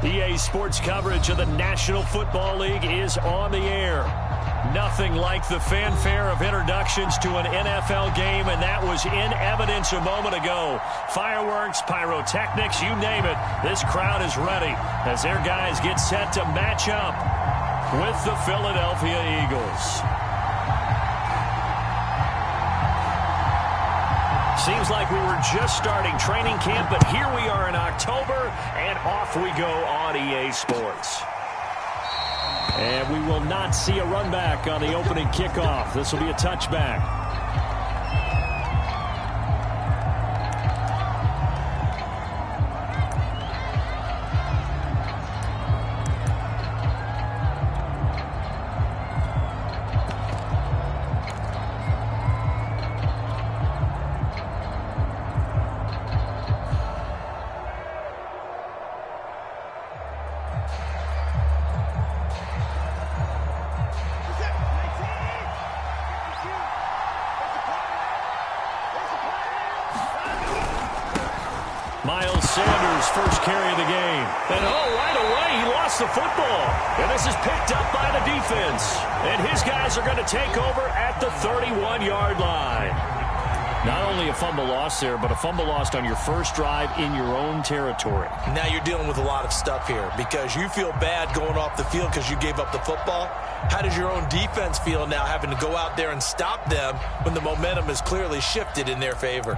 EA Sports coverage of the National Football League is on the air. Nothing like the fanfare of introductions to an NFL game, and that was in evidence a moment ago. Fireworks, pyrotechnics, you name it. This crowd is ready as their guys get set to match up with the Philadelphia Eagles. Seems like we were just starting training camp, but here we are in October, and off we go on EA Sports. And we will not see a run back on the opening kickoff. This will be a touchback. First carry of the game. And right away, he lost the football. And this is picked up by the defense. And his guys are going to take over at the 31-yard line. Not only a fumble loss there, but a fumble lost on your first drive in your own territory. Now you're dealing with a lot of stuff here because you feel bad going off the field because you gave up the football. How does your own defense feel now having to go out there and stop them when the momentum is clearly shifted in their favor?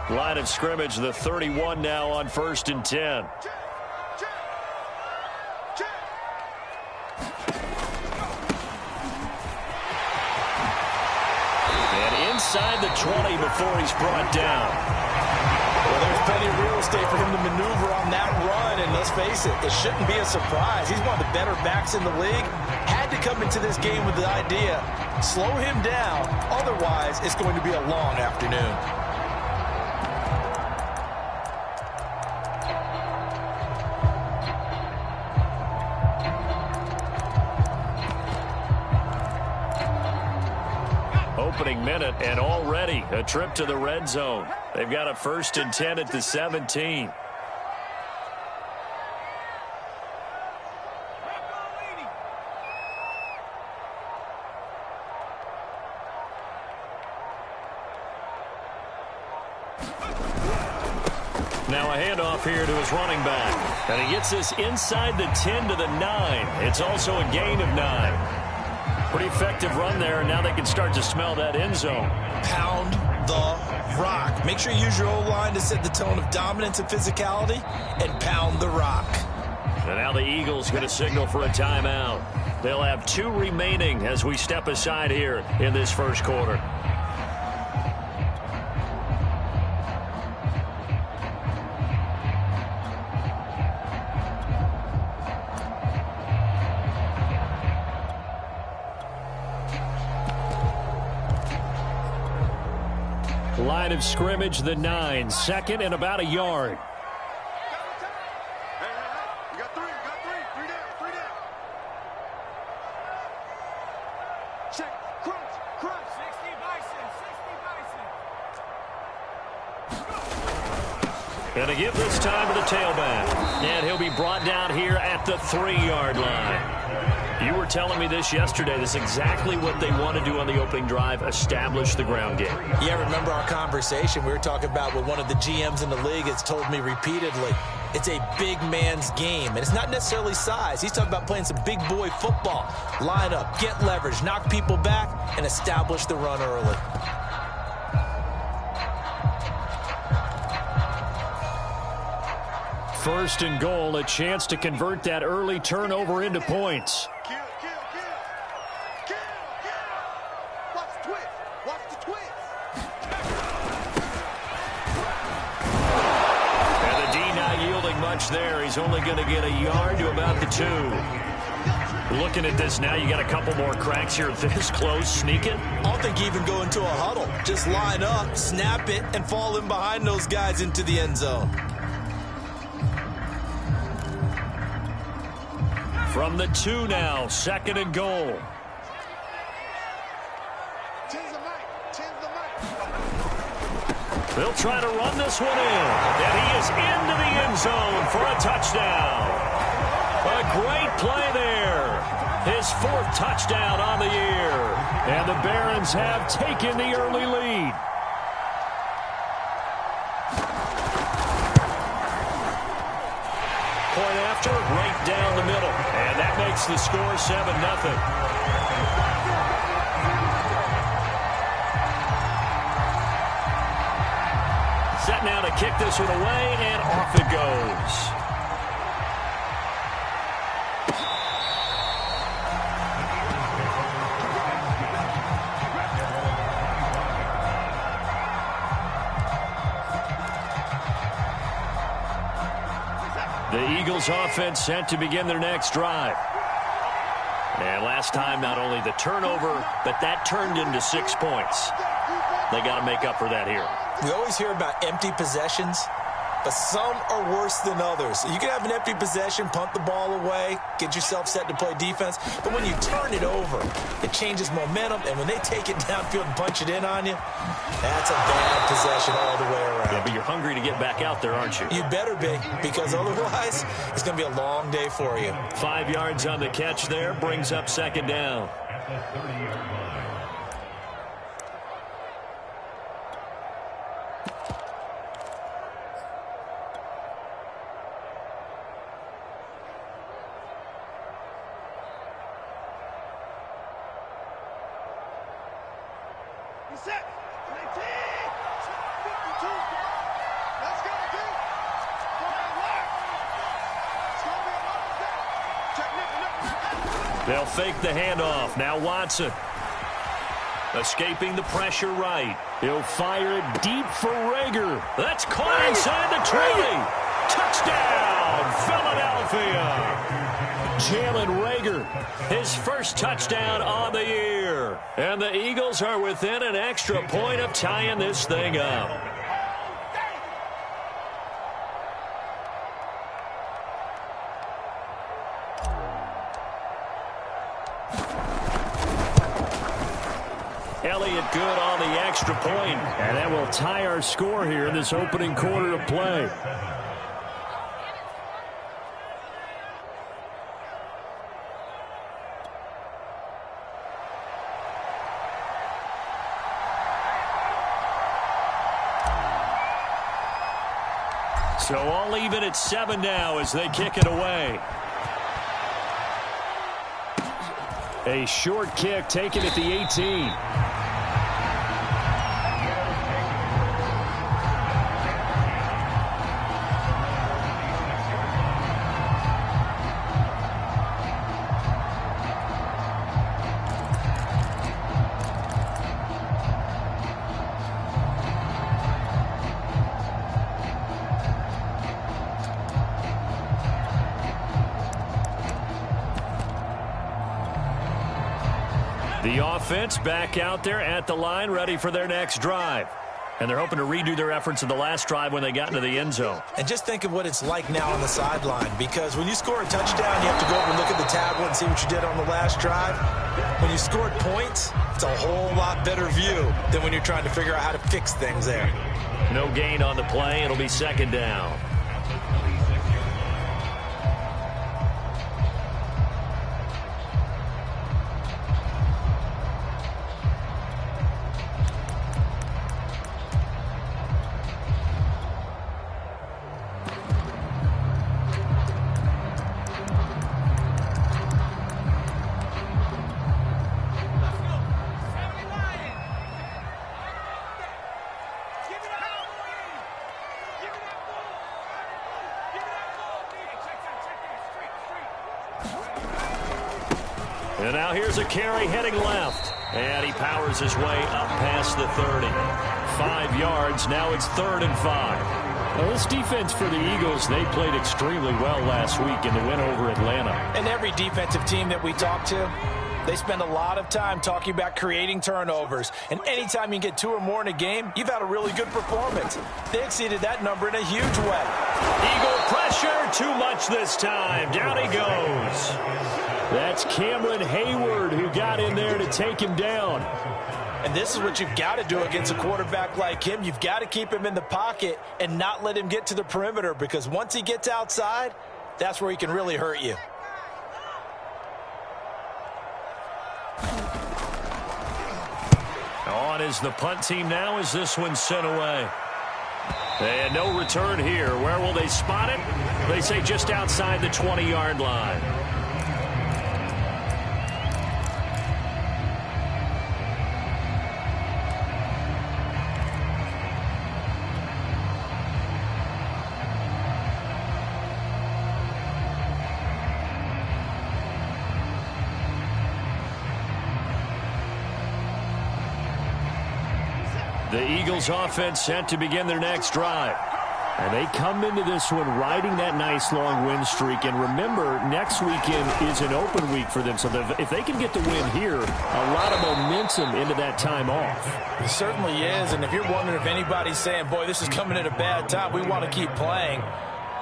Line of scrimmage, the 31 now on 1st and 10. And inside the 20 before he's brought down. Well, there's plenty of real estate for him to maneuver on that run, and let's face it, it shouldn't be a surprise. He's one of the better backs in the league. Had to come into this game with the idea, slow him down, otherwise it's going to be a long afternoon. Opening minute, and already a trip to the red zone. They've got a 1st and 10 at the 17. Now a handoff here to his running back. And he gets this inside the 10 to the 9. It's also a gain of 9. Pretty effective run there, and now they can start to smell that end zone. Pound the rock. Make sure you use your O-line to set the tone of dominance and physicality, and pound the rock. And now the Eagles get a signal for a timeout. They'll have 2 remaining as we step aside here in this first quarter. Line of scrimmage, the 9. 2nd and about a yard. You got 3. Three down. Check. Crunch. 60 Bison. And to give this time to the tailback. And he'll be brought down here at the 3-yard line. You were telling me this yesterday. This is exactly what they want to do on the opening drive, establish the ground game. Yeah, remember our conversation. We were talking about what one of the GMs in the league has told me repeatedly. It's a big man's game, and it's not necessarily size. He's talking about playing some big boy football. Line up, get leverage, knock people back, and establish the run early. First and goal, a chance to convert that early turnover into points. Kill. Watch the twist. And the D not yielding much there. He's only going to get a yard to about the 2. Looking at this now, you got a couple more cracks here this close. Sneak it. I don't think you even go into a huddle. Just line up, snap it, and fall in behind those guys into the end zone. From the 2 now, 2nd and goal. They'll try to run this one in. And he is into the end zone for a touchdown. A great play there. His 4th touchdown on the year. And the Barons have taken the early lead. Point after, right down the middle. And that makes the score 7-0. Set now to kick this one away, and off it goes. The Eagles offense set to begin their next drive. And last time, not only the turnover, but that turned into 6 points. They got to make up for that here. We always hear about empty possessions, but some are worse than others. You can have an empty possession, punt the ball away, get yourself set to play defense, but when you turn it over, it changes momentum, and when they take it downfield and punch it in on you, that's a bad possession all the way around. Yeah, but you're hungry to get back out there, aren't you? You better be, because otherwise, it's going to be a long day for you. 5 yards on the catch there, brings up 2nd down. They'll fake the handoff. Now Watson. Escaping the pressure right. He'll fire it deep for Rager. That's caught inside the 20. Touchdown, Philadelphia. Jalen Rager, his 1st touchdown on the year. And the Eagles are within an extra point of tying this thing up. Elliott good on the extra point. And that will tie our score here in this opening quarter of play. So all even at 7 now as they kick it away. A short kick taken at the 18. The offense back out there at the line, ready for their next drive. And they're hoping to redo their efforts in the last drive when they got into the end zone. And just think of what it's like now on the sideline, because when you score a touchdown, you have to go over and look at the tablet and see what you did on the last drive. When you scored points, it's a whole lot better view than when you're trying to figure out how to fix things there. No gain on the play. It'll be 2nd down. And now here's a carry heading left. And he powers his way up past the 30. 5 yards. Now it's 3rd and 5. Well, this defense for the Eagles, they played extremely well last week in the win over Atlanta. And every defensive team that we talk to, they spend a lot of time talking about creating turnovers. And anytime you get 2 or more in a game, you've had a really good performance. They exceeded that number in a huge way. Eagle pressure, too much this time. Down he goes. That's Cameron Hayward who got in there to take him down. And this is what you've got to do against a quarterback like him. You've got to keep him in the pocket and not let him get to the perimeter, because once he gets outside, that's where he can really hurt you. On is the punt team now as this one's sent away. And no return here. Where will they spot it? They say just outside the 20-yard line. The Eagles offense set to begin their next drive. And they come into this one riding that nice long win streak. And remember, next weekend is an open week for them. So if they can get the win here, a lot of momentum into that time off. It certainly is. And if you're wondering if anybody's saying, boy, this is coming at a bad time, we want to keep playing,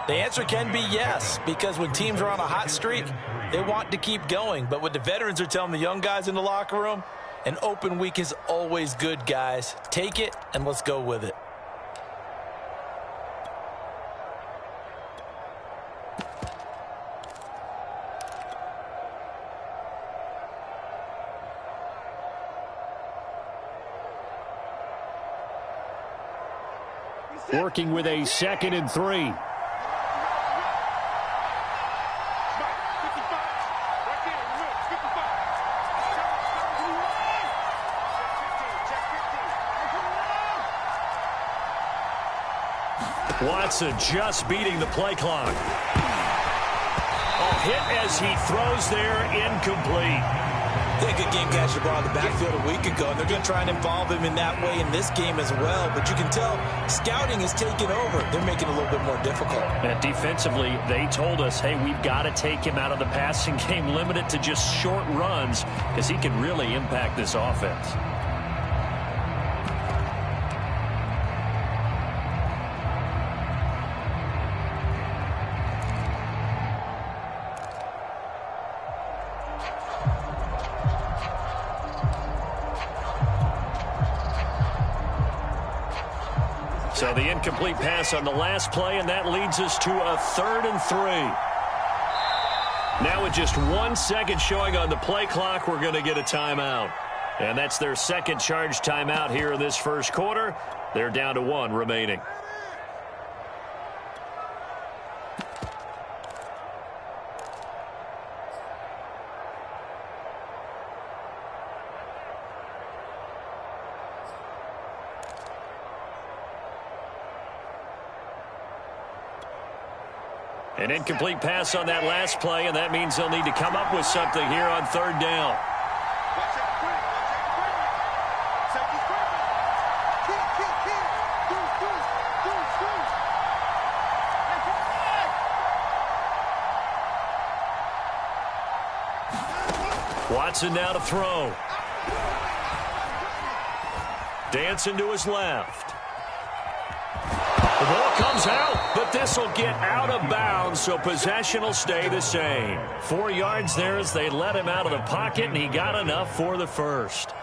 the answer can be yes. Because when teams are on a hot streak, they want to keep going. But what the veterans are telling the young guys in the locker room, an open week is always good, guys. Take it, and let's go with it. Working with a 2nd and 3. Watson just beating the play clock. A hit as he throws there, incomplete. They had a good game catcher ball in the backfield a week ago, and they're going to try and involve him in that way in this game as well. But you can tell scouting is taking over. They're making it a little bit more difficult. And defensively, they told us, hey, we've got to take him out of the passing game, limit it to just short runs, because he can really impact this offense. So the incomplete pass on the last play, and that leads us to a 3rd and 3. Now with just 1 second showing on the play clock, we're going to get a timeout. And that's their second charge timeout here in this first quarter. They're down to 1 remaining. An incomplete pass on that last play, and that means they'll need to come up with something here on 3rd down. Watson now to throw. Dancing to his left. The ball comes out, but this will get out of bounds, so possession will stay the same. 4 yards there as they let him out of the pocket, and he got enough for the first.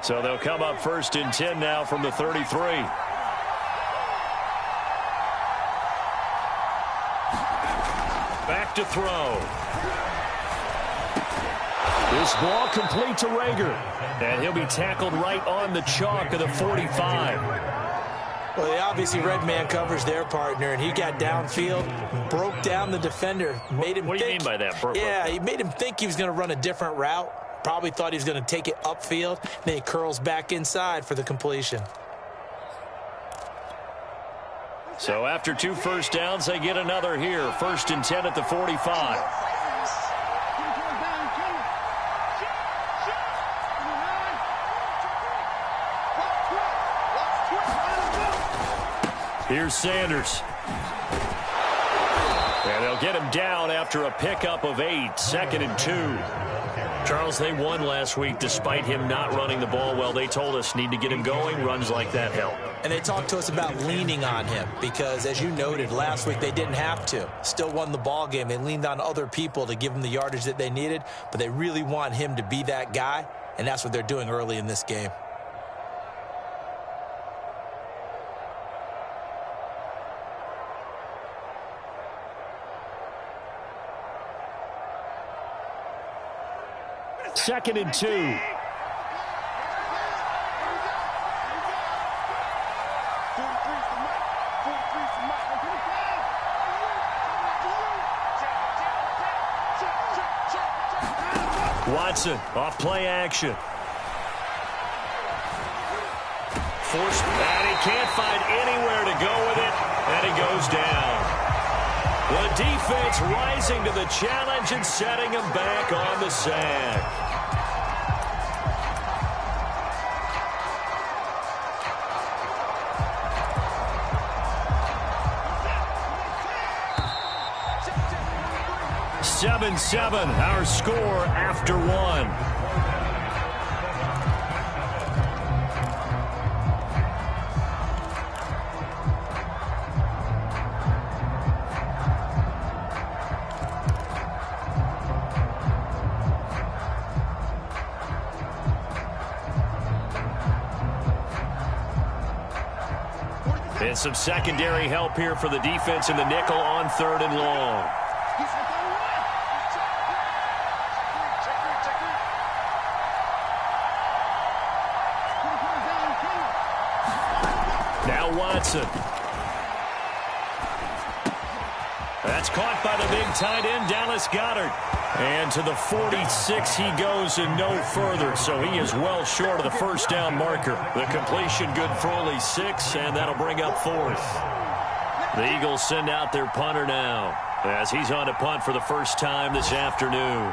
So they'll come up 1st and 10 now from the 33. Back to throw. This ball complete to Rager. And he'll be tackled right on the chalk of the 45. Well, they obviously read man coverage their partner, and he got downfield, broke down the defender, made him What do you mean by that? Yeah, he made him think he was going to run a different route. Probably thought he was going to take it upfield. Then he curls back inside for the completion. So after 2 first downs, they get another here. 1st and 10 at the 45. Here's Sanders. And they'll get him down after a pickup of 8, 2nd and 2. Charles, they won last week despite him not running the ball well. They told us need to get him going. Runs like that help. And they talked to us about leaning on him because, as you noted, last week they didn't have to. Still won the ball game. They leaned on other people to give them the yardage that they needed, but they really want him to be that guy, and that's what they're doing early in this game. Second and 2. Watson off play action. Forced, and he can't find anywhere to go with it, and he goes down. The defense rising to the challenge and setting him back on the sack. Seven, our score after 1. And some secondary help here for the defense in the nickel on 3rd and long. Now Watson. That's caught by the big tight end, Dallas Goedert. And to the 46 he goes and no further, so he is well short of the first down marker. The completion good for only 6, and that'll bring up 4th. The Eagles send out their punter now as he's on to punt for the first time this afternoon.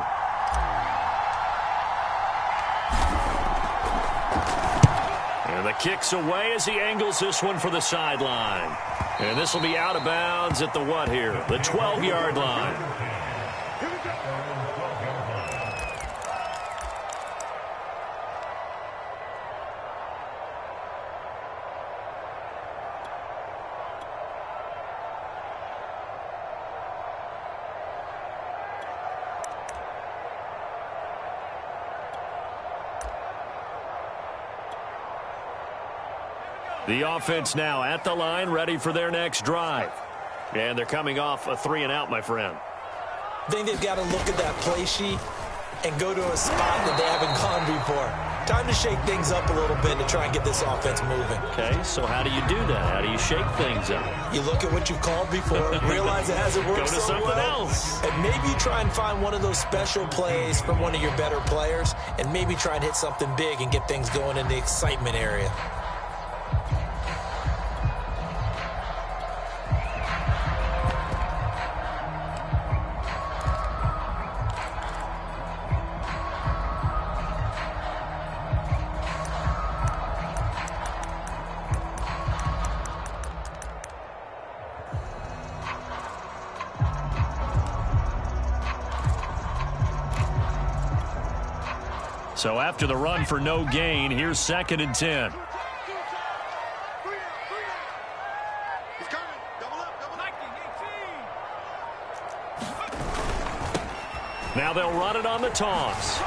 And the kick's away as he angles this one for the sideline. And this will be out of bounds at the what here? The 12-yard line. The offense now at the line, ready for their next drive. And they're coming off a 3-and-out, my friend. I think they've got to look at that play sheet and go to a spot that they haven't gone before. Time to shake things up a little bit to try and get this offense moving. Okay, so how do you do that? How do you shake things up? You look at what you've called before, realize it hasn't worked Go to something else. And maybe you try and find one of those special plays from one of your better players, and maybe try and hit something big and get things going in the excitement area. So after the run for no gain, here's 2nd and 10. Now they'll run it on the toss.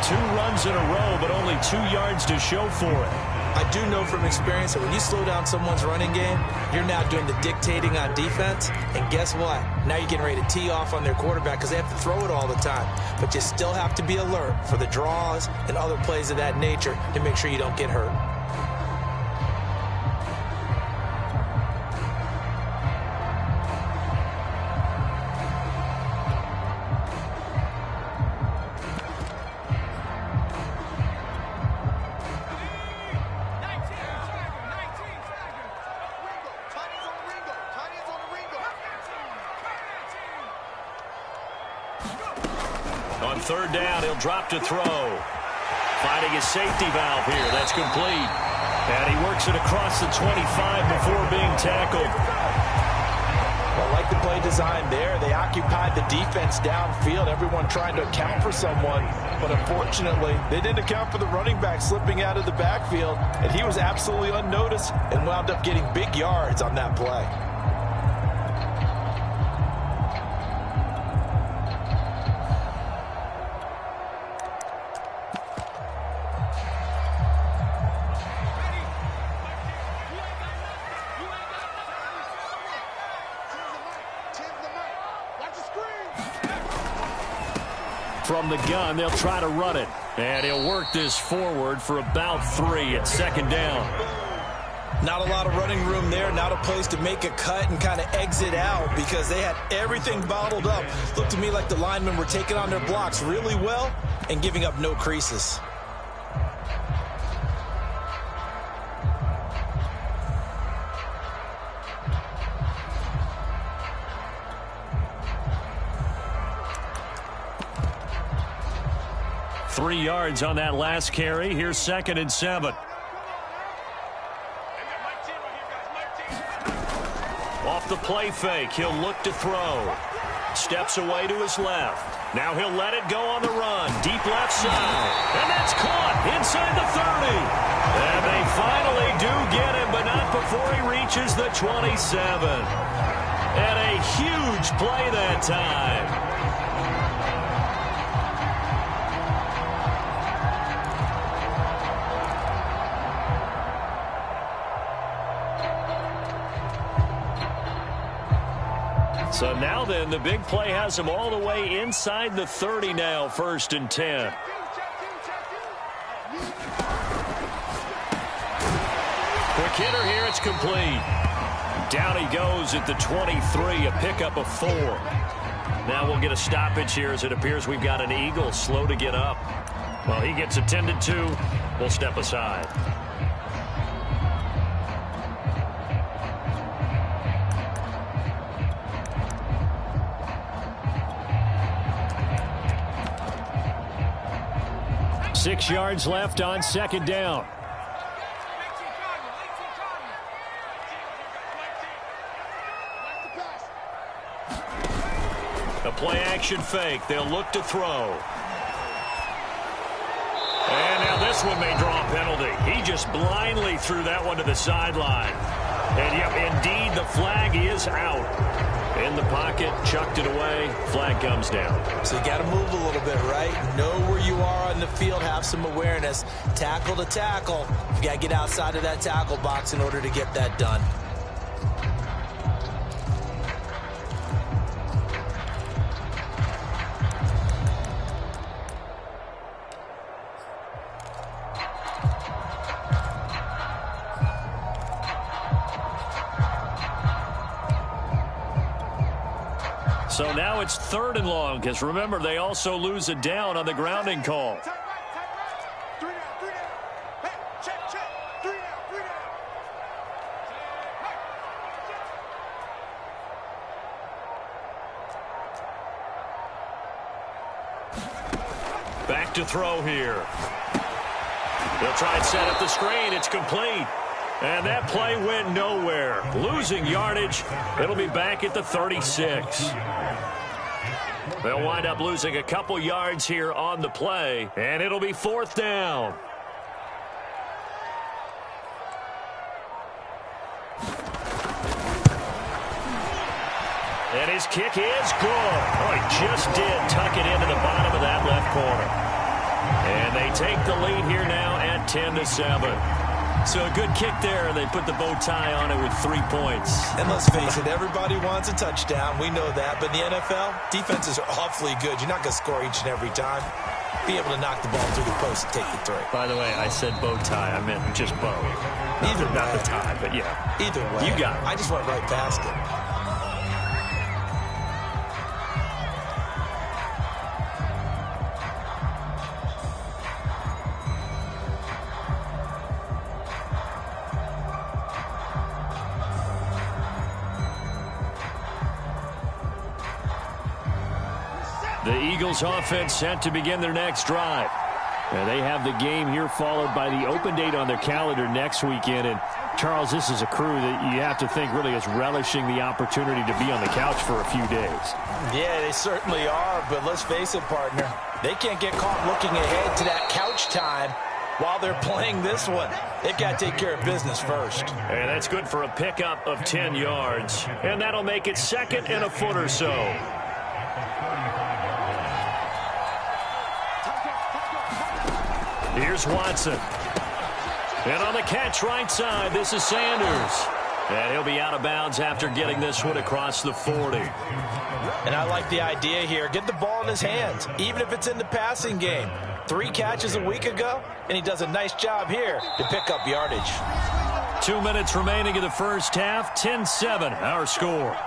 2 runs in a row, but only 2 yards to show for it. I do know from experience that when you slow down someone's running game, you're now doing the dictating on defense. And guess what? Now you're getting ready to tee off on their quarterback because they have to throw it all the time. But you still have to be alert for the draws and other plays of that nature to make sure you don't get hurt. On 3rd down, he'll drop to throw. Finding his safety valve here. That's complete. And he works Makes it across the 25 before being tackled. Well, like the play design there, they occupied the defense downfield, everyone trying to account for someone. But unfortunately, they didn't account for the running back slipping out of the backfield, and he was absolutely unnoticed and wound up getting big yards on that play. From the gun, they'll try to run it. And he'll work this forward for about 3 at second down. Not a lot of running room there, not a place to make a cut and kind of exit out because they had everything bottled up. Looked to me like the linemen were taking on their blocks really well and giving up no creases. Three yards on that last carry. Here's 2nd and 7. Off the play fake, he'll look to throw. Steps away to his left. Now he'll let it go on the run. Deep left side. And that's caught inside the 30. And they finally do get him, but not before he reaches the 27. And a huge play that time. So now then, the big play has him all the way inside the 30 now, 1st and 10. Quick hitter here, it's complete. Down he goes at the 23, a pickup of 4. Now we'll get a stoppage here as it appears we've got an Eagle slow to get up. Well, he gets attended to. We'll step aside. Six yards left on second down. A play action fake. They'll look to throw. And now this one may draw a penalty. He just blindly threw that one to the sideline. And yep, indeed, the flag is out. In the pocket, chucked it away, flag comes down. So you got to move a little bit, right? Know where you are on the field, have some awareness. Tackle to tackle. You got to get outside of that tackle box in order to get that done. So now it's 3rd and long, because remember, they also lose a down on the grounding call. Tight right. 3 down, 3 down. Hey, check, 3 down, 3 down. Back to throw here. They'll try and set up the screen. It's complete. And that play went nowhere. Losing yardage. It'll be back at the 36. They'll wind up losing a couple yards here on the play, and it'll be 4th down. And his kick is good. Oh, he just did tuck it into the bottom of that left corner. And they take the lead here now at 10-7. So a good kick there. They put the bow tie on it with 3 points. And let's face it, everybody wants a touchdown. We know that. But in the NFL, defenses are awfully good. You're not going to score each and every time. Be able to knock the ball through the post and take the 3. By the way, I said bow tie. I meant just bow. Either not way. the tie, but yeah. Either way. You got it. I just went right past it. The Eagles offense set to begin their next drive. And they have the game here followed by the open date on their calendar next weekend. And, Charles, this is a crew that you have to think really is relishing the opportunity to be on the couch for a few days. Yeah, they certainly are. But let's face it, partner, they can't get caught looking ahead to that couch time while they're playing this one. They've got to take care of business first. And that's good for a pickup of 10 yards. And that'll make it 2nd and a foot or so. Here's Watson. And on the catch right side, this is Sanders. And he'll be out of bounds after getting this one across the 40. And I like the idea here. Get the ball in his hands, even if it's in the passing game. 3 catches a week ago, and he does a nice job here to pick up yardage. 2 minutes remaining in the first half. 10-7, our score.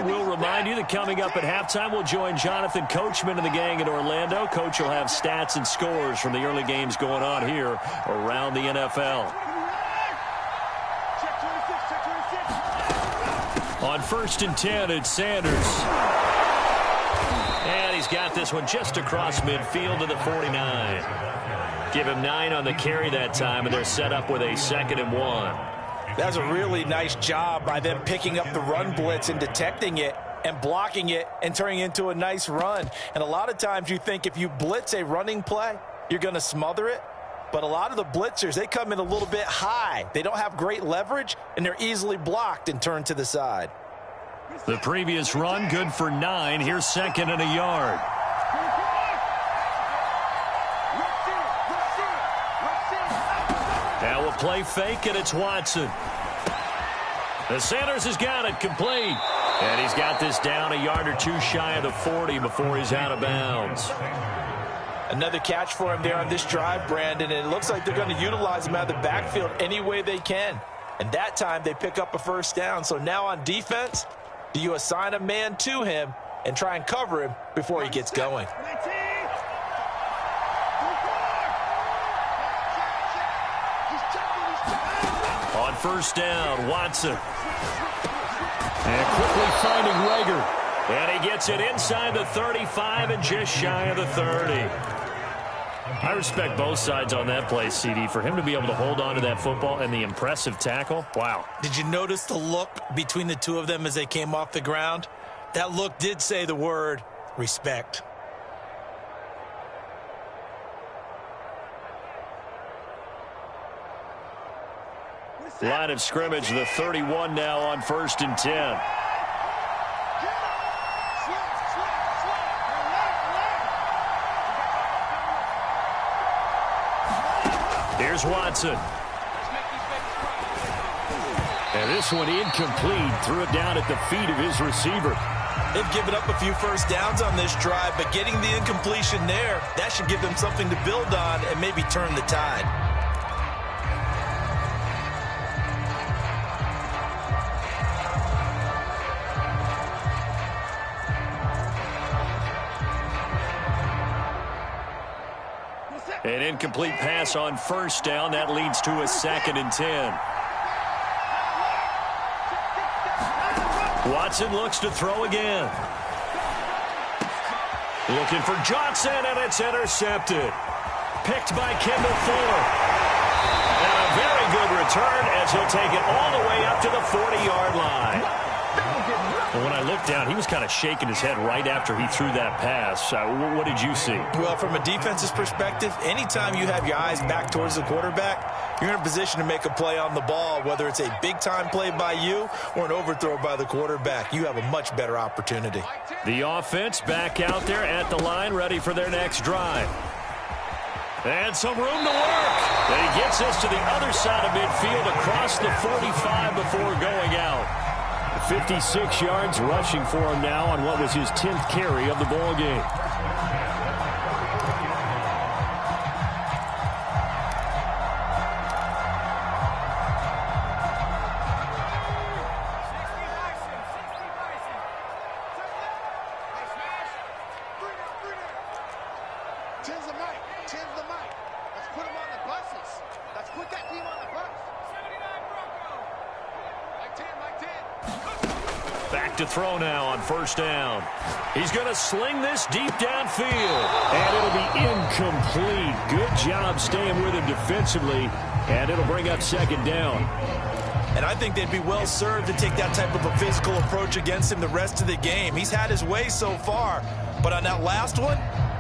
We'll remind you that coming up at halftime, we'll join Jonathan Coachman and the gang in Orlando. Coach will have stats and scores from the early games going on here around the NFL. On 1st and 10, it's Sanders. And he's got this one just across midfield to the 49. Give him 9 on the carry that time, and they're set up with a 2nd and 1. That's a really nice job by them picking up the run blitz and detecting it and blocking it and turning it into a nice run. And a lot of times you think if you blitz a running play, you're going to smother it. But a lot of the blitzers, they come in a little bit high. They don't have great leverage, and they're easily blocked and turned to the side. The previous run, good for 9. Here's 2nd and a yard. Now we'll play fake, and it's Watson. The Sanders has got it complete. And he's got this down a yard or 2 shy of the 40 before he's out of bounds. Another catch for him there on this drive, Brandon, and it looks like they're going to utilize him out of the backfield any way they can. And that time they pick up a 1st down. So now on defense, do you assign a man to him and try and cover him before he gets going? On 1st down, Watson. And quickly finding Rager. And he gets it inside the 35 and just shy of the 30. I respect both sides on that play, CD. For him to be able to hold on to that football and the impressive tackle, wow. Did you notice the look between the two of them as they came off the ground? That look did say the word respect. Line of scrimmage, the 31 now on 1st and 10. Here's Watson. And this one incomplete. Threw it down at the feet of his receiver. They've given up a few 1st downs on this drive, but getting the incompletion there, that should give them something to build on and maybe turn the tide. An incomplete pass on 1st down. That leads to a 2nd and 10. Watson looks to throw again. Looking for Johnson, and it's intercepted. Picked by Kendall Fuller. And a very good return as he'll take it all the way up to the 40-yard line. Well, when I looked down, he was kind of shaking his head right after he threw that pass. What did you see? Well, from a defense's perspective, anytime you have your eyes back towards the quarterback, you're in a position to make a play on the ball, whether it's a big-time play by you or an overthrow by the quarterback. You have a much better opportunity. The offense back out there at the line, ready for their next drive. And some room to work. And he gets us to the other side of midfield across the 45 before going out. 56 yards rushing for him now on what was his 10th carry of the ball game. Tens the mic. Let's put him Back to throw now on first down. He's going to sling this deep downfield. And it'll be incomplete. Good job staying with him defensively. And it'll bring up second down. And I think they'd be well served to take that type of a physical approach against him the rest of the game. He's had his way so far. But on that last one,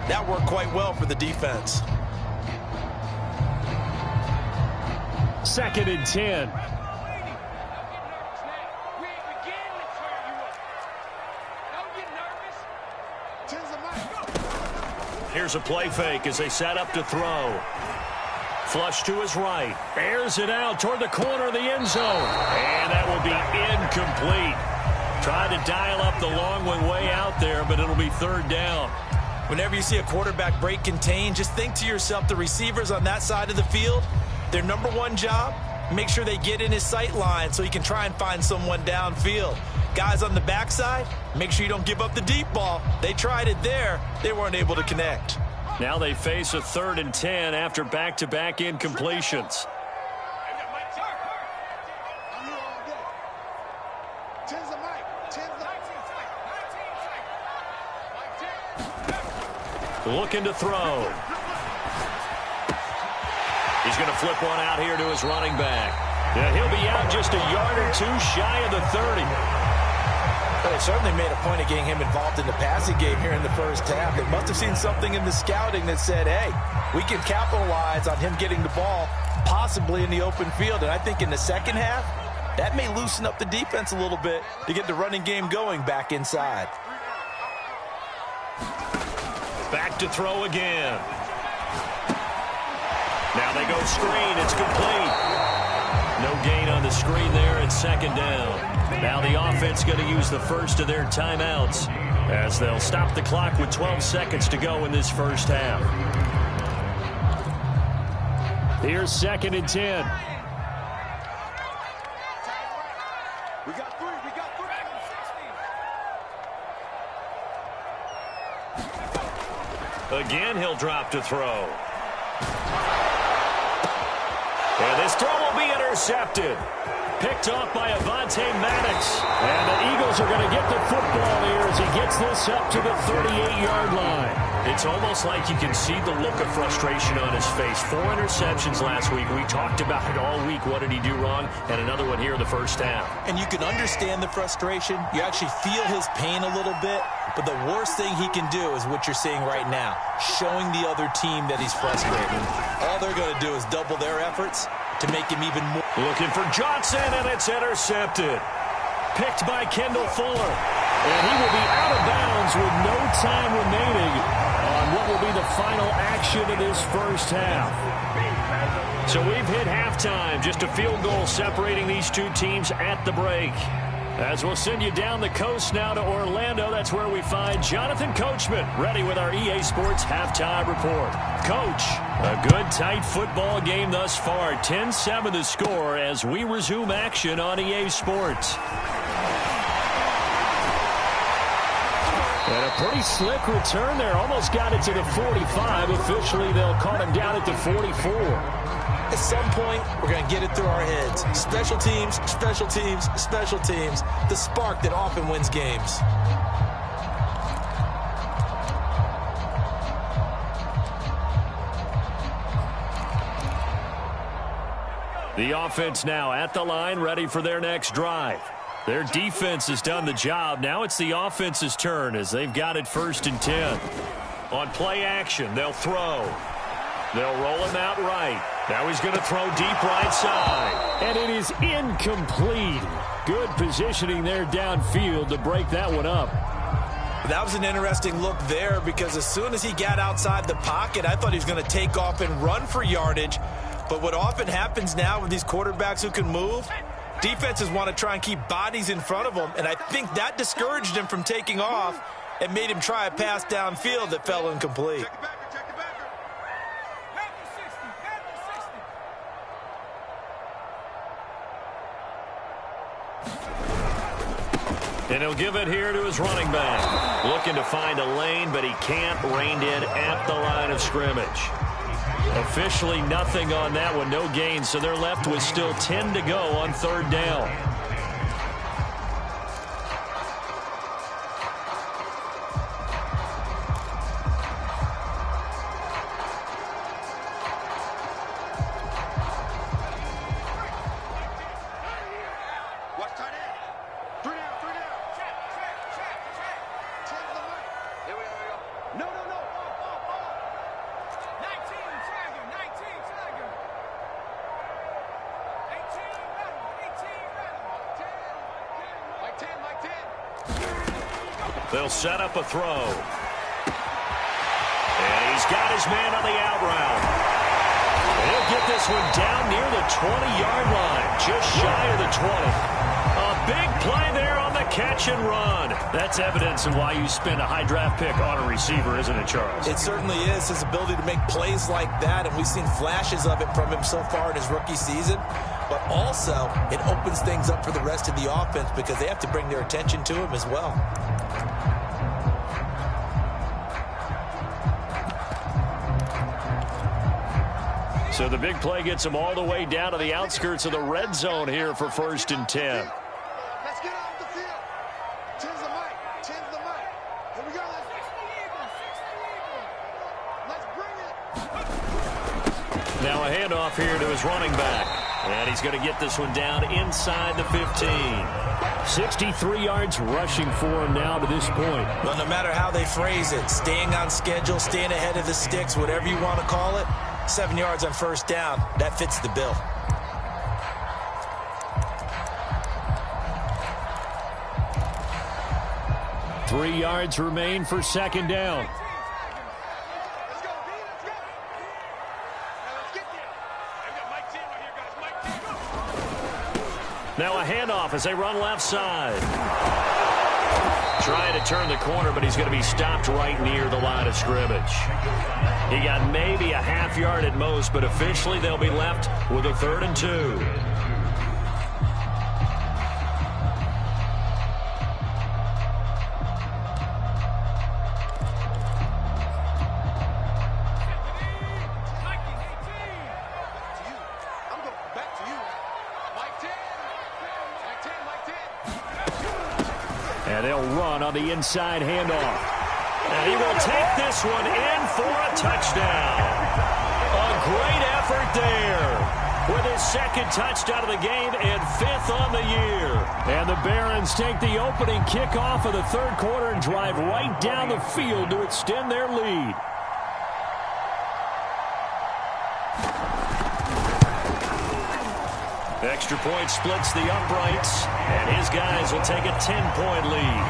that worked quite well for the defense. 2nd and 10. Here's a play fake as they set up to throw. Flush to his right. Airs it out toward the corner of the end zone. And that will be incomplete. Tried to dial up the long one way out there, but it'll be third down. Whenever you see a quarterback break contain, just think to yourself, the receivers on that side of the field, their number one job, make sure they get in his sight line so he can try and find someone downfield. Guys on the backside, make sure you don't give up the deep ball. They tried it there. They weren't able to connect. Now they face a 3rd and 10 after back-to-back incompletions. Looking to throw. He's going to flip one out here to his running back. Yeah, he'll be out just a yard or two shy of the 30. But they certainly made a point of getting him involved in the passing game here in the first half. They must have seen something in the scouting that said, hey, we can capitalize on him getting the ball possibly in the open field. And I think in the second half, that may loosen up the defense a little bit to get the running game going back inside. Back to throw again. Now they go screen. It's complete. No gain on the screen there. It's 2nd down. Now the offense going to use the first of their timeouts as they'll stop the clock with 12 seconds to go in this first half. Here's 2nd and 10. We got three. Again, he'll drop to throw. And this throw will be intercepted. Picked off by Avonte Maddox. And the Eagles are going to get the football here as he gets this up to the 38-yard line. It's almost like you can see the look of frustration on his face. 4 interceptions last week. We talked about it all week. What did he do wrong? And another one here in the first half. And you can understand the frustration. You actually feel his pain a little bit. But the worst thing he can do is what you're seeing right now, showing the other team that he's frustrated. All they're going to do is double their efforts to make him even more. Looking for Johnson, and it's intercepted. Picked by Kendall Fuller. And he will be out of bounds with no time remaining on what will be the final action of this first half. So we've hit halftime. Just a field goal separating these two teams at the break. As we'll send you down the coast now to Orlando, that's where we find Jonathan Coachman, ready with our EA Sports Halftime Report. Coach, a good, tight football game thus far. 10-7 the score as we resume action on EA Sports. And a pretty slick return there. Almost got it to the 45. Officially, they'll call him down at the 44. At some point, we're going to get it through our heads. Special teams, special teams, special teams. The spark that often wins games. The offense now at the line, ready for their next drive. Their defense has done the job. Now it's the offense's turn as they've got it 1st and 10. On play action, they'll throw. They'll roll him out right. Now he's going to throw deep right side. And it is incomplete. Good positioning there downfield to break that one up. That was an interesting look there because as soon as he got outside the pocket, I thought he was going to take off and run for yardage. But what often happens now with these quarterbacks who can move, defenses want to try and keep bodies in front of them. And I think that discouraged him from taking off and made him try a pass downfield that fell incomplete. And he'll give it here to his running back. Looking to find a lane, but he can't. Reined in at the line of scrimmage. Officially nothing on that one, no gain, so they're left with still 10 to go on 3rd down. They'll set up a throw. And he's got his man on the out route. He'll get this one down near the 20-yard line, just shy of the 20. A big play there on the catch and run. That's evidence of why you spend a high draft pick on a receiver, isn't it, Charles? It certainly is, his ability to make plays like that, and we've seen flashes of it from him so far in his rookie season. But also, it opens things up for the rest of the offense because they have to bring their attention to him as well. So the big play gets him all the way down to the outskirts of the red zone here for 1st and 10. Let's get off the field. 10's the mic. 10's the mic. Here we go. Let's bring it. Now a handoff here to his running back. And he's going to get this one down inside the 15. 63 yards rushing for him now to this point. Well, no matter how they phrase it, staying on schedule, staying ahead of the sticks, whatever you want to call it, 7 yards on 1st down, that fits the bill. Three yards remain for 2nd down. Let's go, B. Let's go. Now let's get there. We got Mike 10 right here, guys. Mike 10. Now a handoff as they run left side. Trying to turn the corner, but he's going to be stopped right near the line of scrimmage. He got maybe a half yard at most, but officially they'll be left with a 3rd and 2. I'm going back to you. Mike 10. Mike 10. Mike 10. And they'll run on the inside handoff. And he will take this one in for a touchdown. A great effort there with his 2nd touchdown of the game and 5th on the year. And the Barons take the opening kickoff of the 3rd quarter and drive right down the field to extend their lead. Extra point splits the uprights, and his guys will take a 10-point lead.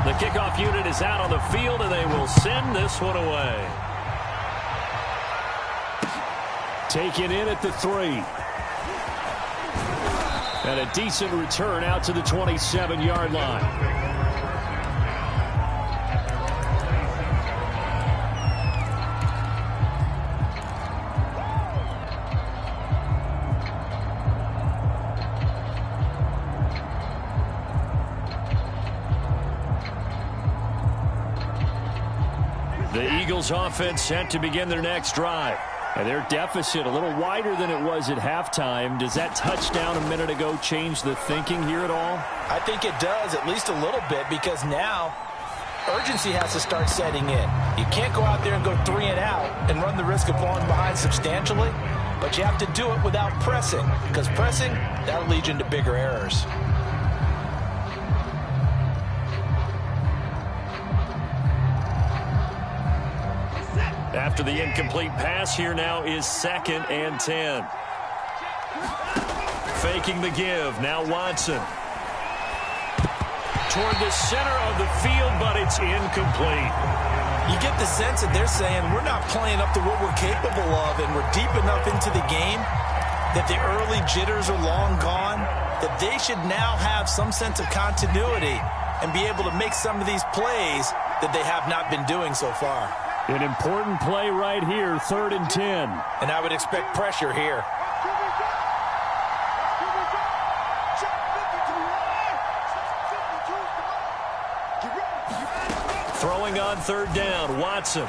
The kickoff unit is out on the field, and they will send this one away. Taken in at the 3. And a decent return out to the 27-yard line. The Eagles offense set to begin their next drive. And their deficit a little wider than it was at halftime. Does that touchdown a minute ago change the thinking here at all? I think it does, at least a little bit, because now urgency has to start setting in. You can't go out there and go 3 and out and run the risk of falling behind substantially, but you have to do it without pressing, because pressing, that'll lead you into bigger errors. After the incomplete pass, here now is 2nd and 10. Faking the give, now Watson. Toward the center of the field, but it's incomplete. You get the sense that they're saying we're not playing up to what we're capable of, and we're deep enough into the game that the early jitters are long gone, that they should now have some sense of continuity and be able to make some of these plays that they have not been doing so far. An important play right here, 3rd and 10. And I would expect pressure here. Throwing on 3rd down, Watson.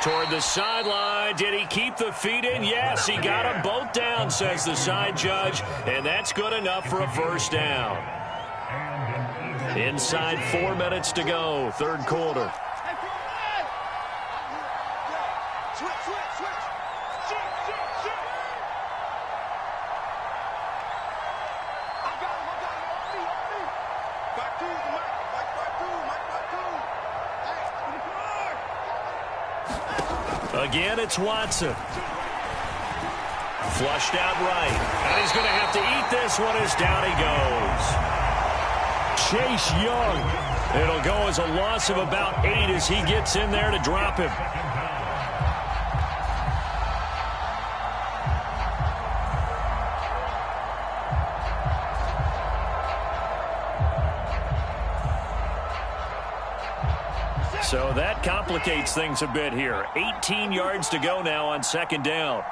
Toward the sideline, did he keep the feet in? Yes, he got them both down, says the side judge, and that's good enough for a 1st down. Inside 4 minutes to go, 3rd quarter. Again, it's Watson. Flushed out right. And he's going to have to eat this one as down he goes. Chase Young. It'll go as a loss of about 8 as he gets in there to drop him. So that complicates things a bit here. 18 yards to go now on second down.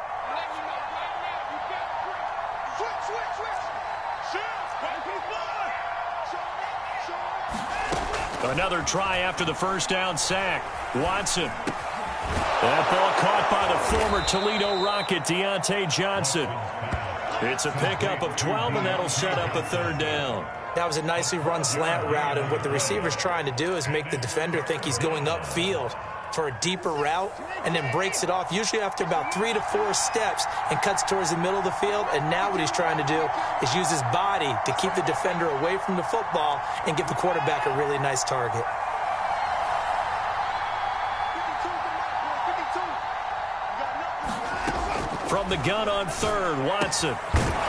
Another try after the first down sack. Watson. That ball caught by the former Toledo Rocket, Deontay Johnson. It's a pickup of 12, and that'll set up a third down. That was a nicely run slant route, and what the receiver's trying to do is make the defender think he's going upfield for a deeper route and then breaks it off, usually after about 3 to 4 steps, and cuts towards the middle of the field. And now what he's trying to do is use his body to keep the defender away from the football and give the quarterback a really nice target. From the gun on third, Watson.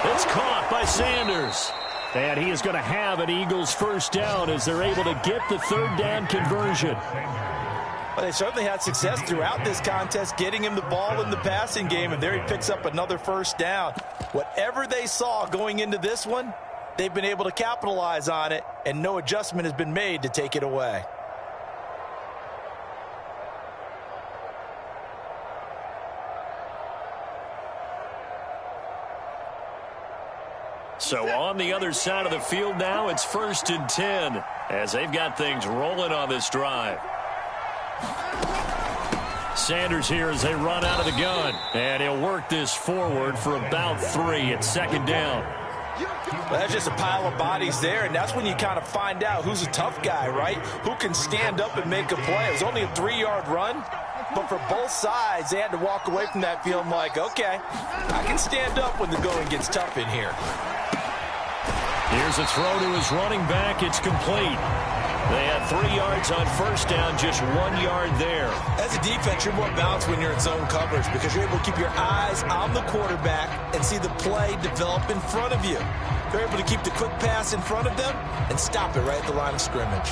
It's caught by Sanders. And he is going to have an Eagles first down as they're able to get the third down conversion. Well, they certainly had success throughout this contest, getting him the ball in the passing game, and there he picks up another first down. Whatever they saw going into this one, they've been able to capitalize on it, and no adjustment has been made to take it away. So on the other side of the field now, it's 1st and 10 as they've got things rolling on this drive. Sanders here as they run out of the gun. And he'll work this forward for about 3 at second down. Well, that's just a pile of bodies there, and that's when you kind of find out who's a tough guy, right? Who can stand up and make a play. It was only a 3-yard run, but for both sides, they had to walk away from that feeling like, okay, I can stand up when the going gets tough in here. Here's a throw to his running back. It's complete. They had 3 yards on first down, just 1 yard there. As a defense, you're more balanced when you're in zone coverage because you're able to keep your eyes on the quarterback and see the play develop in front of you. You're able to keep the quick pass in front of them and stop it right at the line of scrimmage.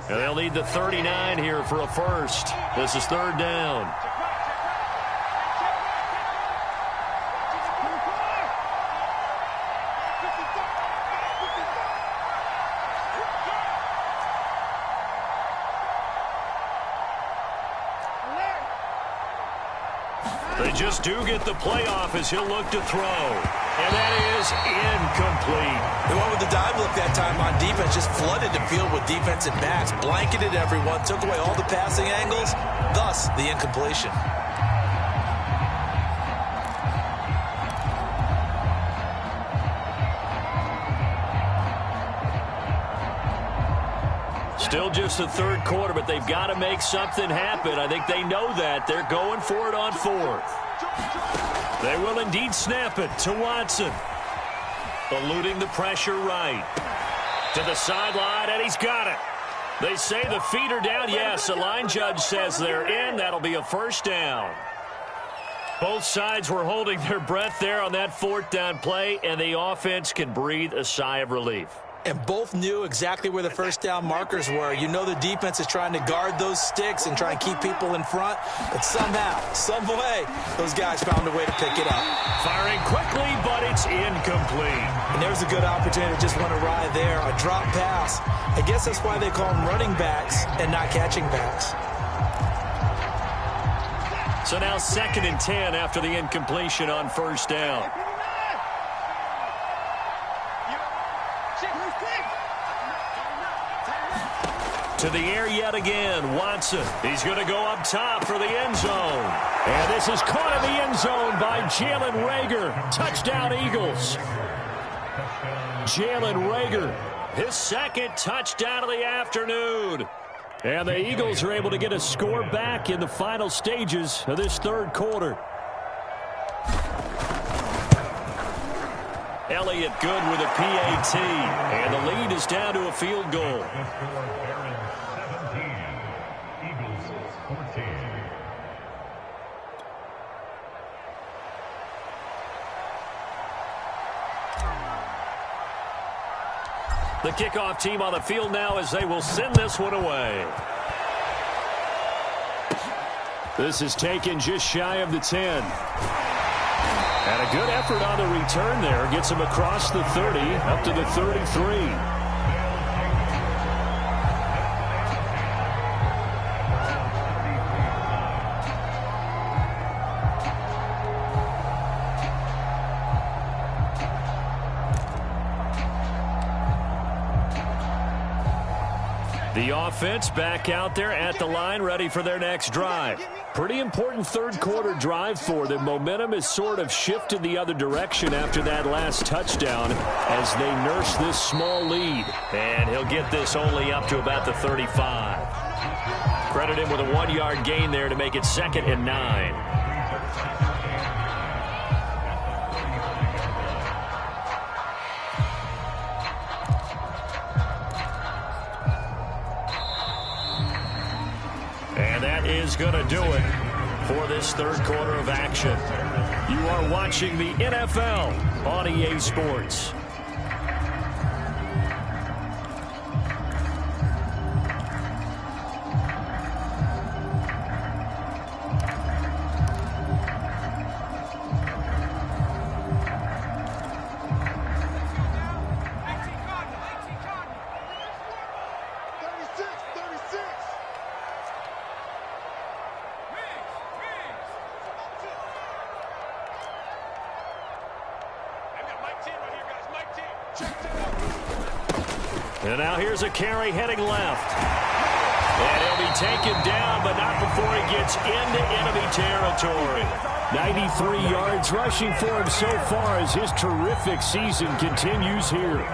And they'll need the 39 here for a first. This is third down. They just do get the playoff as he'll look to throw. And that is incomplete. They went with the dive look that time on defense, just flooded the field with defensive backs, blanketed everyone, took away all the passing angles, thus the incompletion. Still just the third quarter, but they've got to make something happen. I think they know that. They're going for it on fourth. They will indeed snap it to Watson. Eluding the pressure right. To the sideline, and he's got it. They say the feet are down. Yes, the line judge says they're in. That'll be a first down. Both sides were holding their breath there on that fourth down play, and the offense can breathe a sigh of relief. And both knew exactly where the first down markers were. You know the defense is trying to guard those sticks and try and keep people in front. But somehow, some way, those guys found a way to pick it up. Firing quickly, but it's incomplete. And there's a good opportunity to just went awry there. A drop pass. I guess that's why they call them running backs and not catching backs. So now 2nd and 10 after the incompletion on first down. To the air yet again, Watson. He's going to go up top for the end zone. And this is caught in the end zone by Jalen Reagor. Touchdown, Eagles. Jalen Reagor, his second touchdown of the afternoon. And the Eagles are able to get a score back in the final stages of this third quarter. Elliott good with a PAT. And the lead is down to a field goal. The kickoff team on the field now as they will send this one away. This is taken just shy of the 10. And a good effort on the return there. Gets him across the 30 up to the 33. The offense back out there at the line, ready for their next drive. Pretty important third-quarter drive for them. Momentum has sort of shifted the other direction after that last touchdown as they nurse this small lead. And he'll get this only up to about the 35. Credit him with a 1-yard gain there to make it 2nd and 9. And that is going to do it for this third quarter of action. You are watching the NFL on EA Sports. And now here's a carry heading left. And he'll be taken down, but not before he gets into enemy territory. 93 yards rushing for him so far as his terrific season continues here.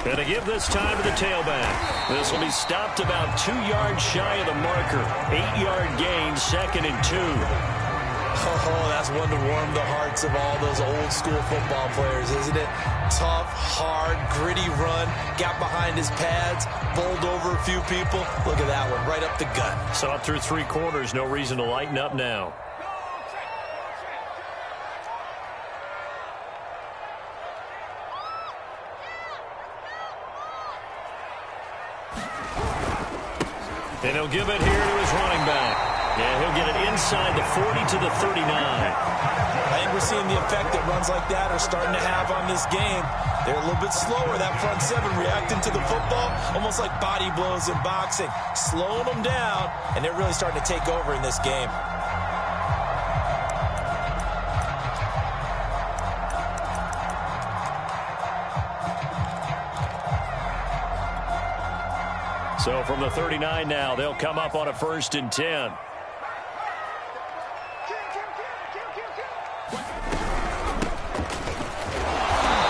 And to give this time to the tailback. This will be stopped about 2 yards shy of the marker. 8-yard gain, 2nd and 2. Oh, that's one to warm the hearts of all those old school football players, isn't it? Tough, hard, gritty run. Got behind his pads, bowled over a few people. Look at that one, right up the gut. Saw it through 3 quarters. No reason to lighten up now. And he'll give it here to his running back. Yeah, he'll get it inside the 40 to the 39. I think we're seeing the effect that runs like that are starting to have on this game. They're a little bit slower, that front seven, reacting to the football, almost like body blows in boxing, slowing them down, and they're really starting to take over in this game. So from the 39 now, they'll come up on a 1st and 10.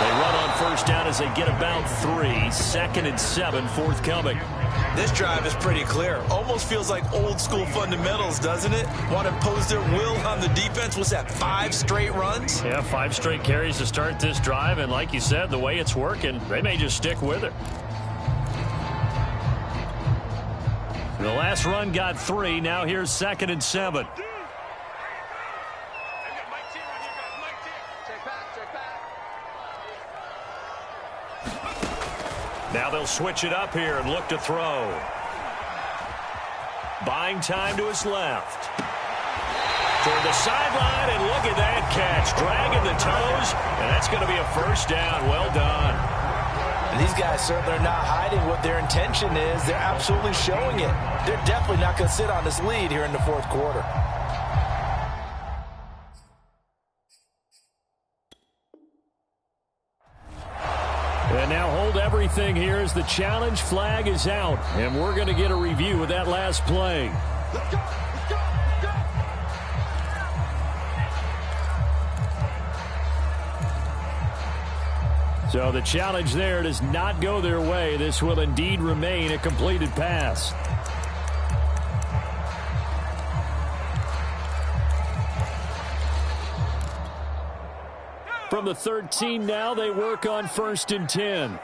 They run on 1st down as they get about 3. 2nd and 7 forthcoming. This drive is pretty clear. Almost feels like old school fundamentals, doesn't it? Want to impose their will on the defense. What's that, 5 straight runs? Yeah, 5 straight carries to start this drive. And like you said, the way it's working, they may just stick with it. The last run got 3. Now here's 2nd and 7. Now they'll switch it up here and look to throw. Buying time to his left. Toward the sideline, and look at that catch. Dragging the toes, and that's going to be a 1st down. Well done. And these guys certainly are not hiding what their intention is. They're absolutely showing it. They're definitely not going to sit on this lead here in the 4th quarter. And now hold everything here as the challenge flag is out. And we're going to get a review of that last play. Let's go! Let's go! Let's go! So the challenge there does not go their way. This will indeed remain a completed pass. From the 13 now, they work on 1st and 10.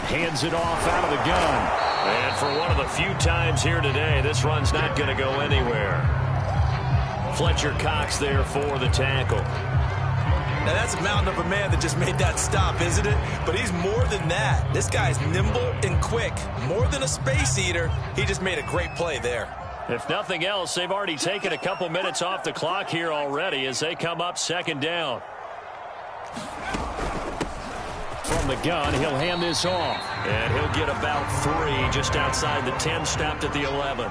Hands it off out of the gun. And for one of the few times here today, this run's not going to go anywhere. Fletcher Cox there for the tackle. Now, that's a mountain of a man that just made that stop, isn't it? But he's more than that. This guy's nimble and quick. More than a space eater, he just made a great play there. If nothing else, they've already taken a couple minutes off the clock here already as they come up 2nd down. From the gun, he'll hand this off. And he'll get about 3 just outside the 10, stopped at the 11.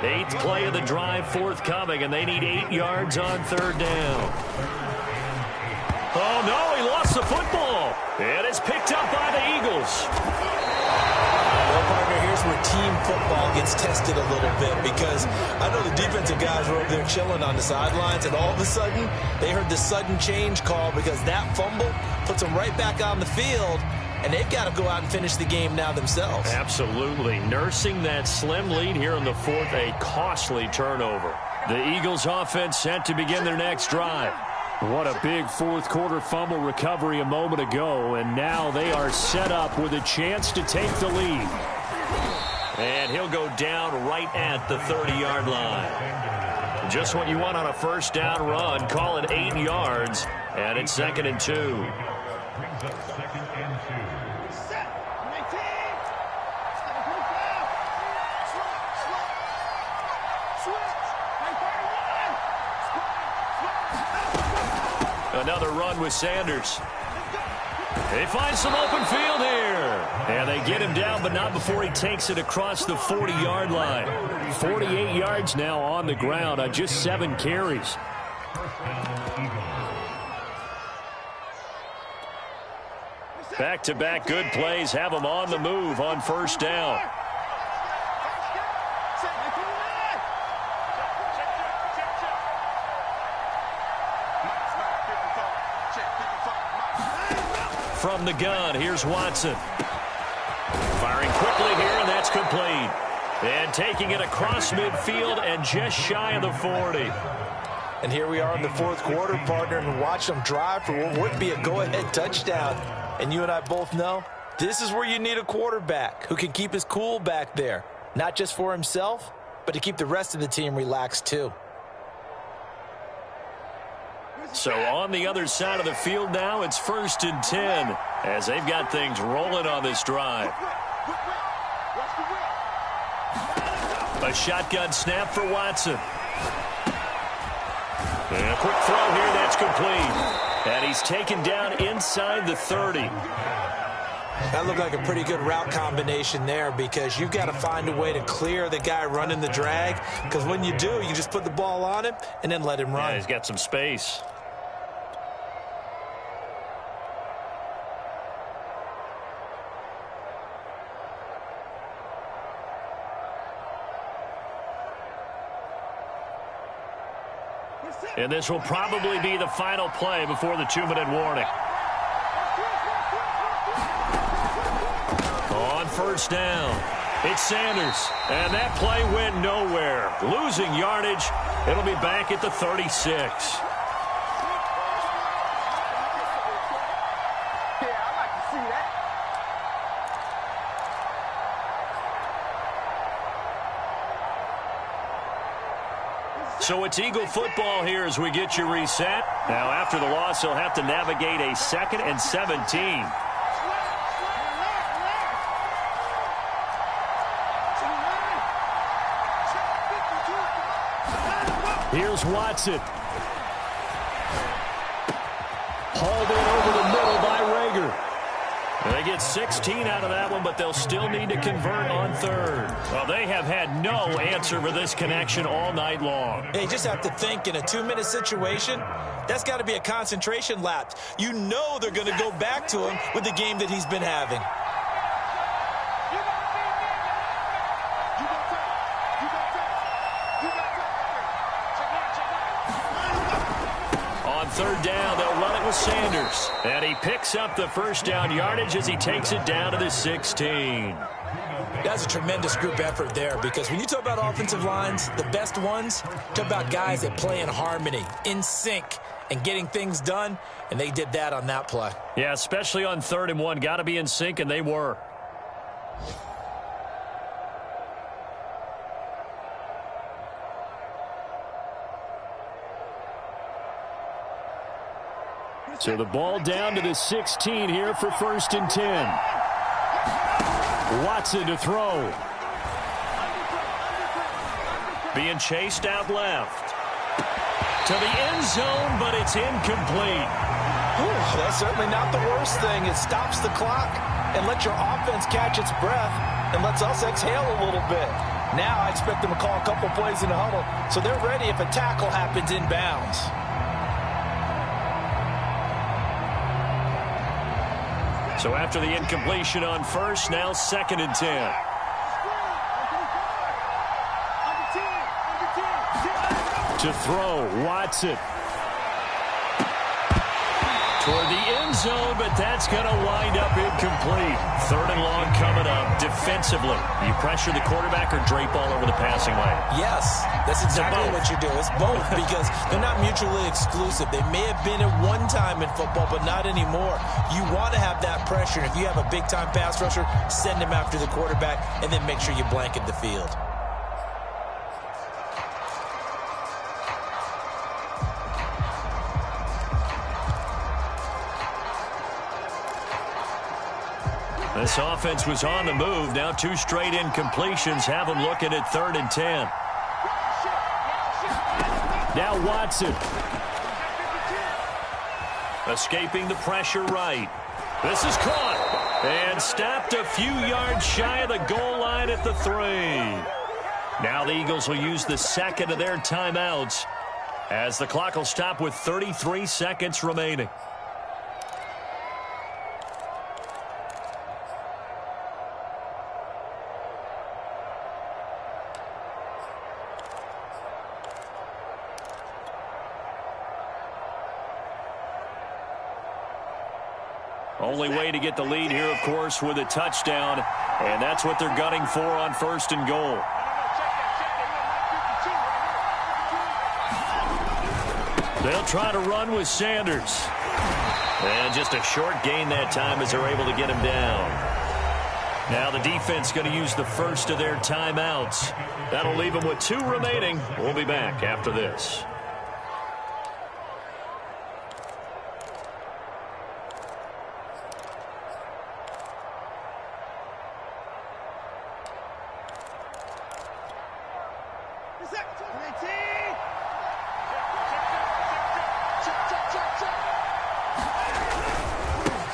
8th play of the drive forthcoming, and they need 8 yards on 3rd down. Oh, no, he lost the football. And it's picked up by the Eagles. Well, partner, here's where team football gets tested a little bit because I know the defensive guys were over there chilling on the sidelines, and all of a sudden, they heard the sudden change call because that fumble puts them right back on the field, and they've got to go out and finish the game now themselves. Absolutely. Nursing that slim lead here in the 4th, a costly turnover. The Eagles offense set to begin their next drive. What a big 4th quarter fumble recovery a moment ago, and now they are set up with a chance to take the lead. And he'll go down right at the 30-yard line. Just what you want on a 1st down run. Call it 8 yards, and it's 2nd and 2. Another run with Sanders. They find some open field here. And they get him down, but not before he takes it across the 40-yard line. 48 yards now on the ground on just 7 carries. Back-to-back good plays have them on the move on 1st down. From the gun, here's Watson. Firing quickly here, and that's complete. And taking it across midfield and just shy of the 40. And here we are in the 4th quarter, partner, and watch them drive for what would be a go-ahead touchdown. And you and I both know this is where you need a quarterback who can keep his cool back there. Not just for himself, but to keep the rest of the team relaxed too. So on the other side of the field now, it's 1st and 10 as they've got things rolling on this drive. A shotgun snap for Watson. And a quick throw here, that's complete. And he's taken down inside the 30. That looked like a pretty good route combination there because you've got to find a way to clear the guy running the drag, because when you do, you just put the ball on him and then let him run. Yeah, he's got some space. And this will probably be the final play before the 2-minute warning. On 1st down, it's Sanders. And that play went nowhere. Losing yardage. It'll be back at the 36. So it's Eagle football here as we get you reset. Now, after the loss, they'll have to navigate a 2nd and 17. Here's Watson. Hauled in over the middle by Rager. They get 16 out of that one, but they'll still need to convert on 3rd. Well, they have had no answer for this connection all night long. They just have to think in a 2-minute situation, that's got to be a concentration lapse. You know they're going to go back to him with the game that he's been having. On 3rd down, they'll run it with Sanders. And he picks up the 1st down yardage as he takes it down to the 16. That's a tremendous group effort there, because when you talk about offensive lines, the best ones, talk about guys that play in harmony, in sync, and getting things done, and they did that on that play. Yeah, especially on 3rd and 1. Got to be in sync, and they were. So the ball down to the 16 here for 1st and 10. Watson to throw. Being chased out left. To the end zone, but it's incomplete. That's certainly not the worst thing. It stops the clock and lets your offense catch its breath and lets us exhale a little bit. Now I expect them to call a couple plays in the huddle so they're ready if a tackle happens inbounds. So after the incompletion on 1st, now 2nd and 10. To throw, Watson. Toward the end zone, but that's going to wind up incomplete. 3rd and long coming up. Defensively, you pressure the quarterback or drape all over the passing lane? Yes, that's exactly what you do. It's both, because they're not mutually exclusive. They may have been at one time in football, but not anymore. You want to have that pressure. If you have a big-time pass rusher, send him after the quarterback, and then make sure you blanket the field. This offense was on the move. Now 2 straight incompletions have them looking at 3rd and 10. Now Watson. Escaping the pressure right. This is caught. And stopped a few yards shy of the goal line at the 3. Now the Eagles will use the 2nd of their timeouts as the clock will stop with 33 seconds remaining. Only way to get the lead here, of course, with a touchdown, and that's what they're gunning for on 1st and goal. They'll try to run with Sanders. And just a short gain that time as they're able to get him down. Now the defense going to use the 1st of their timeouts. That'll leave them with 2 remaining. We'll be back after this.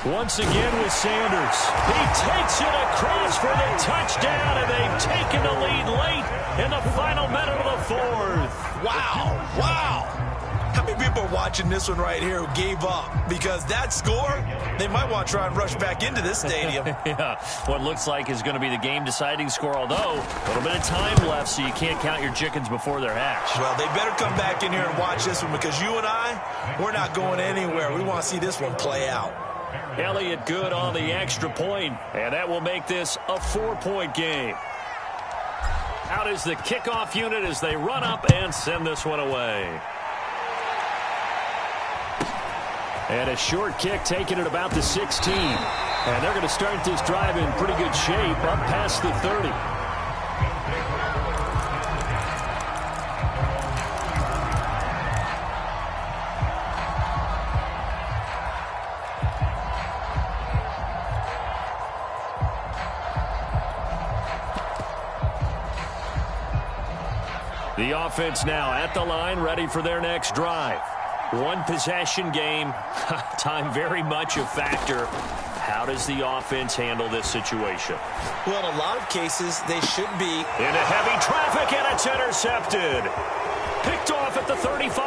Once again with Sanders. He takes it across for the touchdown, and they've taken the lead late in the final minute of the 4th. Wow, wow. How many people are watching this one right here who gave up? Because that score, they might want to try and rush back into this stadium. Yeah, what looks like is going to be the game-deciding score, although a little bit of time left, so you can't count your chickens before they're hatched. Well, they better come back in here and watch this one, because you and I, we're not going anywhere. We want to see this one play out. Elliott good on the extra point, and that will make this a 4-point game. Out is the kickoff unit as they run up and send this one away. And a short kick taken at about the 16. And they're going to start this drive in pretty good shape up past the 30. The offense now at the line, ready for their next drive. One possession game. Time very much a factor. How does the offense handle this situation? Well, in a lot of cases, they should be. Into heavy traffic, and it's intercepted. Picked off at the 35.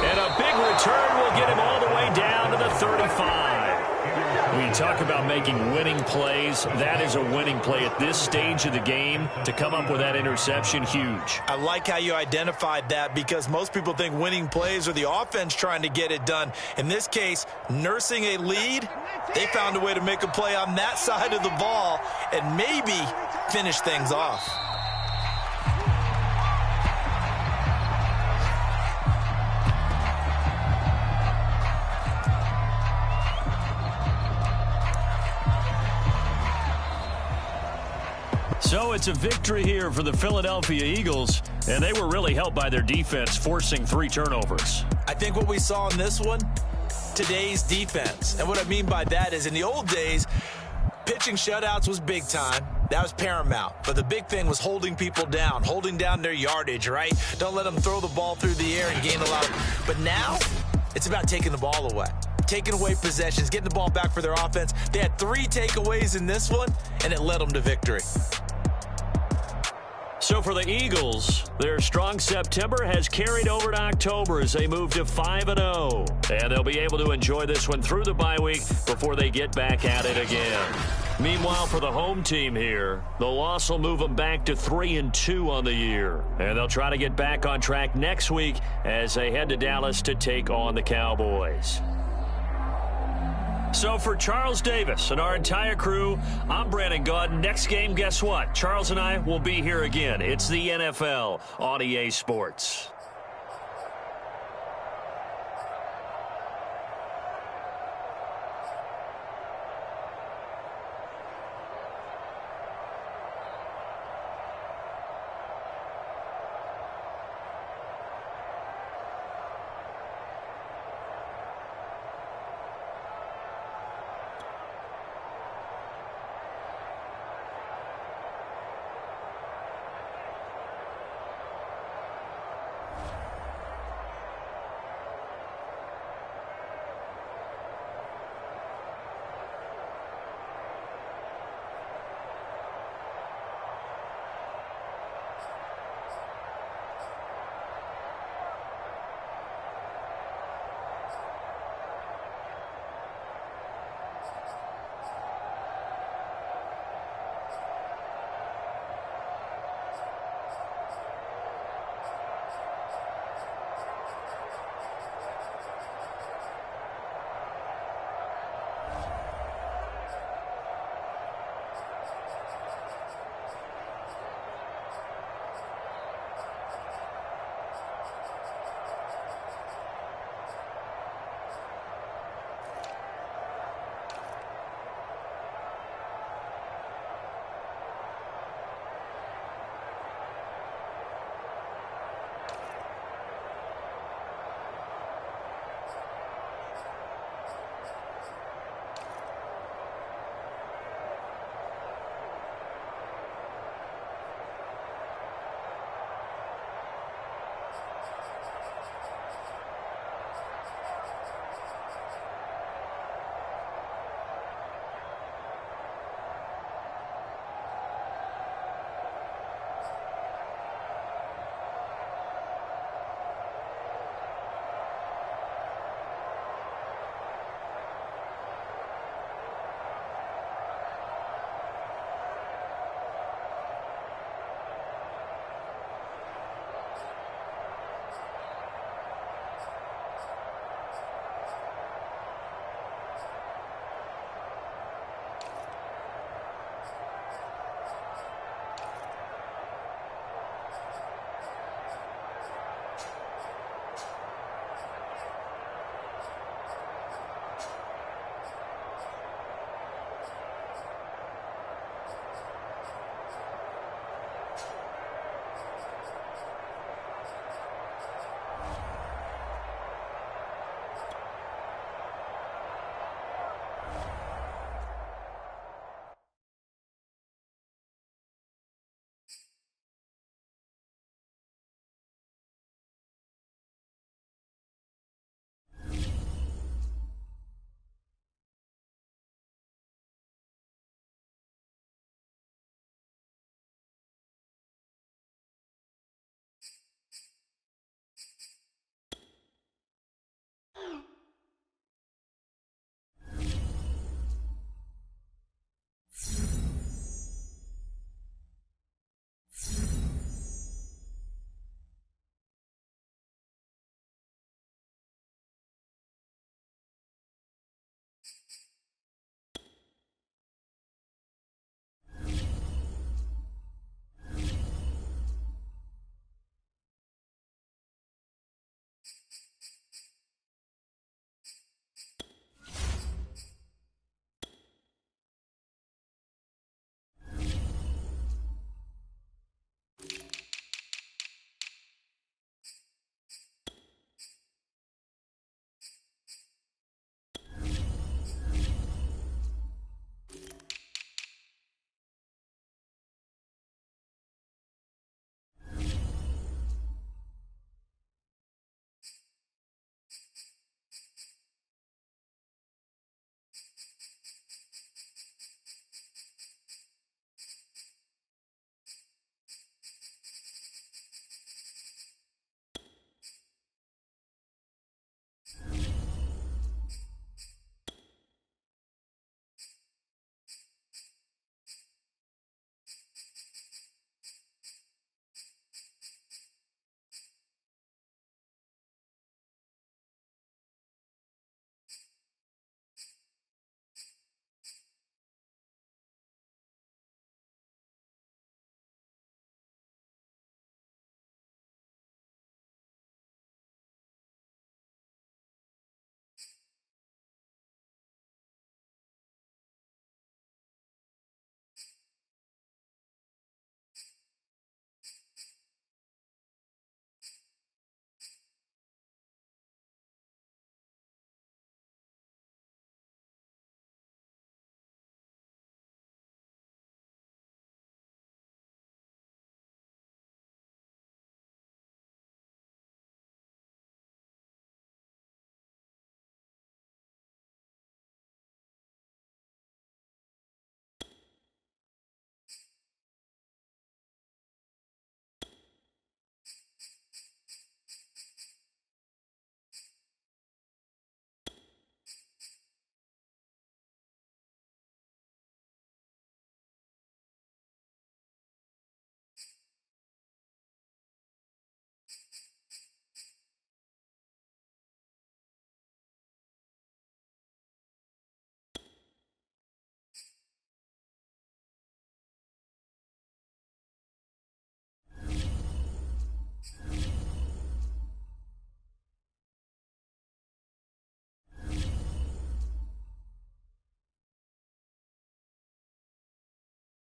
And a big return will get him all the way down to the 35. We talk about making winning plays. That is a winning play at this stage of the game. To come up with that interception, huge. I like how you identified that because most people think winning plays are the offense trying to get it done. In this case, nursing a lead, they found a way to make a play on that side of the ball and maybe finish things off. So it's a victory here for the Philadelphia Eagles, and they were really helped by their defense forcing 3 turnovers. I think what we saw in this one, today's defense. And what I mean by that is in the old days, pitching shutouts was big time. That was paramount. But the big thing was holding people down, holding down their yardage, right? Don't let them throw the ball through the air and gain a lot. But now, it's about taking the ball away. Taking away possessions, getting the ball back for their offense. They had 3 takeaways in this one, and it led them to victory. So for the Eagles, their strong September has carried over to October as they move to 5-0. And they'll be able to enjoy this one through the bye week before they get back at it again. Meanwhile, for the home team here, the loss will move them back to 3-2 on the year. And they'll try to get back on track next week as they head to Dallas to take on the Cowboys. So for Charles Davis and our entire crew, I'm Brandon Gaudin. Next game, guess what? Charles and I will be here again. It's the NFL on EA Sports.